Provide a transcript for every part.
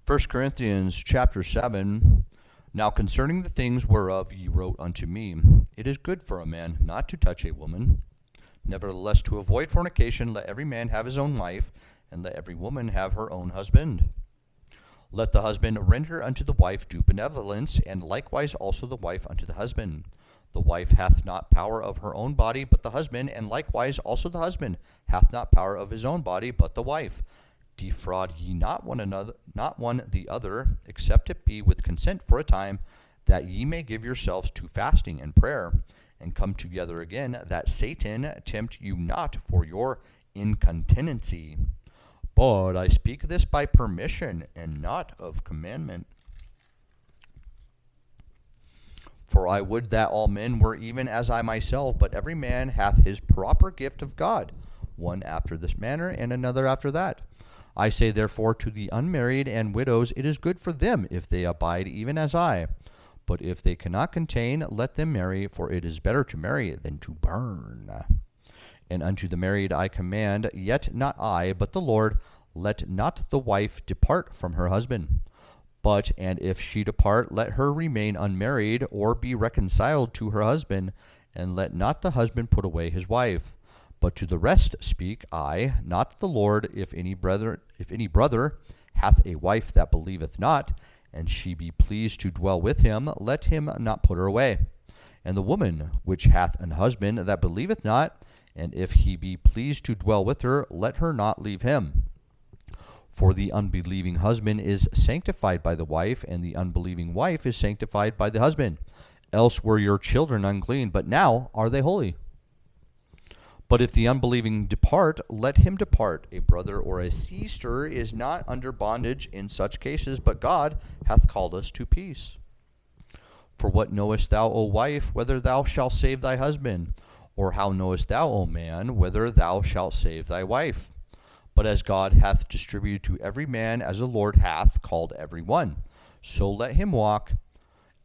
1 Corinthians chapter 7. Now concerning the things whereof ye wrote unto me, it is good for a man not to touch a woman. Nevertheless, to avoid fornication, let every man have his own wife, and let every woman have her own husband. Let the husband render unto the wife due benevolence, and likewise also the wife unto the husband. The wife hath not power of her own body, but the husband, and likewise also the husband hath not power of his own body, but the wife. Defraud ye not one the other, except it be with consent for a time, that ye may give yourselves to fasting and prayer, and come together again, that Satan tempt you not for your incontinency. But I speak this by permission, and not of commandment. For I would that all men were even as I myself, but every man hath his proper gift of God, one after this manner, and another after that. I say therefore to the unmarried and widows, it is good for them if they abide even as I. But if they cannot contain, let them marry, for it is better to marry than to burn. And unto the married I command, yet not I, but the Lord, let not the wife depart from her husband. But, and if she depart, let her remain unmarried, or be reconciled to her husband, and let not the husband put away his wife. But to the rest speak I, not the Lord, if any brother hath a wife that believeth not, and she be pleased to dwell with him, let him not put her away. And the woman which hath an husband that believeth not, and if he be pleased to dwell with her, let her not leave him. For the unbelieving husband is sanctified by the wife, and the unbelieving wife is sanctified by the husband. Else were your children unclean, but now are they holy. But if the unbelieving depart, let him depart. A brother or a sister is not under bondage in such cases, but God hath called us to peace. For what knowest thou, O wife, whether thou shalt save thy husband? Or how knowest thou, O man, whether thou shalt save thy wife? But as God hath distributed to every man as the Lord hath called every one, so let him walk,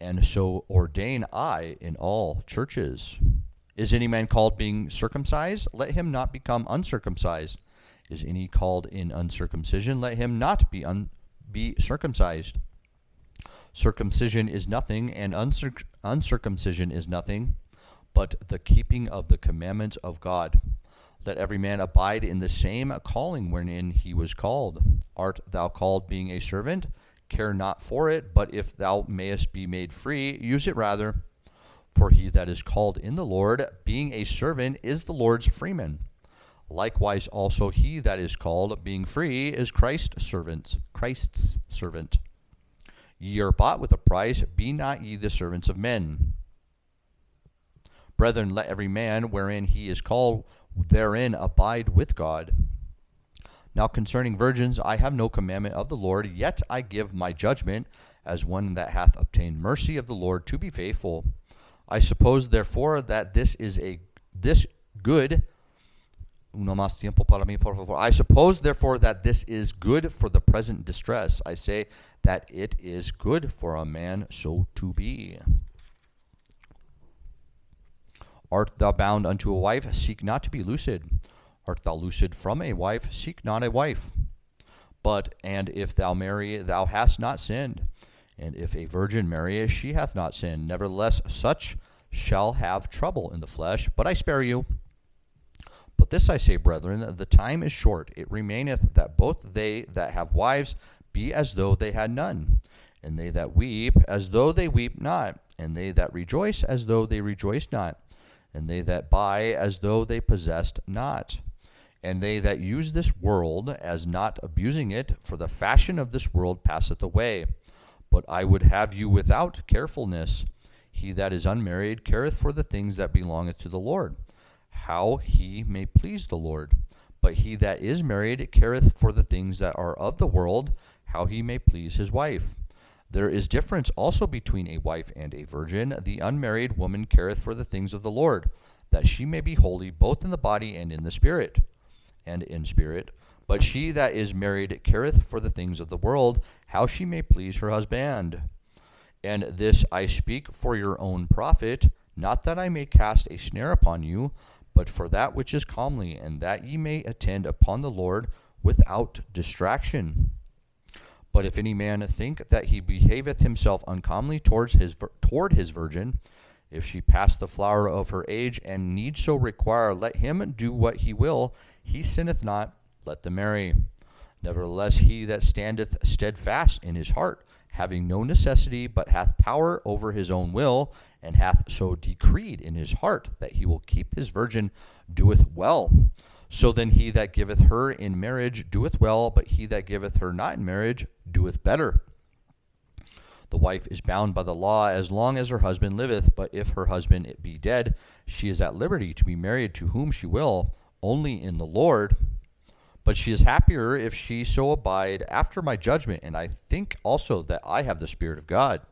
and so ordain I in all churches. Is any man called being circumcised? Let him not become uncircumcised. Is any called in uncircumcision? Let him not be circumcised. Circumcision is nothing, and uncircumcision is nothing, but the keeping of the commandments of God. Let every man abide in the same calling wherein he was called. Art thou called being a servant? Care not for it, but if thou mayest be made free, use it rather. For he that is called in the Lord, being a servant, is the Lord's freeman. Likewise also he that is called, being free, is Christ's servant. Ye are bought with a price, be not ye the servants of men. Brethren, let every man wherein he is called, therein abide with God. Now concerning virgins, I have no commandment of the Lord, yet I give my judgment, as one that hath obtained mercy of the Lord, to be faithful. I suppose therefore that this good for the present distress. I say that it is good for a man so to be. Art thou bound unto a wife? Seek not to be loosed. Art thou loosed from a wife? Seek not a wife. And if thou marry, thou hast not sinned. And if a virgin marry, she hath not sinned. Nevertheless, such shall have trouble in the flesh, but I spare you. But this I say, brethren, the time is short. It remaineth that both they that have wives be as though they had none, and they that weep as though they weep not, and they that rejoice as though they rejoice not, and they that buy as though they possessed not, and they that use this world as not abusing it, for the fashion of this world passeth away. But I would have you without carefulness. He that is unmarried careth for the things that belongeth to the Lord, how he may please the Lord. But he that is married careth for the things that are of the world, how he may please his wife. There is difference also between a wife and a virgin. The unmarried woman careth for the things of the Lord, that she may be holy both in the body and in the spirit, But she that is married careth for the things of the world, how she may please her husband. And this I speak for your own profit, not that I may cast a snare upon you, but for that which is comely, and that ye may attend upon the Lord without distraction. But if any man think that he behaveth himself uncommonly toward his virgin, if she pass the flower of her age, and need so require, let him do what he will, he sinneth not, let them marry. Nevertheless, he that standeth steadfast in his heart, having no necessity, but hath power over his own will, and hath so decreed in his heart that he will keep his virgin, doeth well. So then he that giveth her in marriage doeth well, but he that giveth her not in marriage doeth better. The wife is bound by the law as long as her husband liveth, but if her husband be dead, she is at liberty to be married to whom she will, only in the Lord. But she is happier if she so abide after my judgment, and I think also that I have the Spirit of God.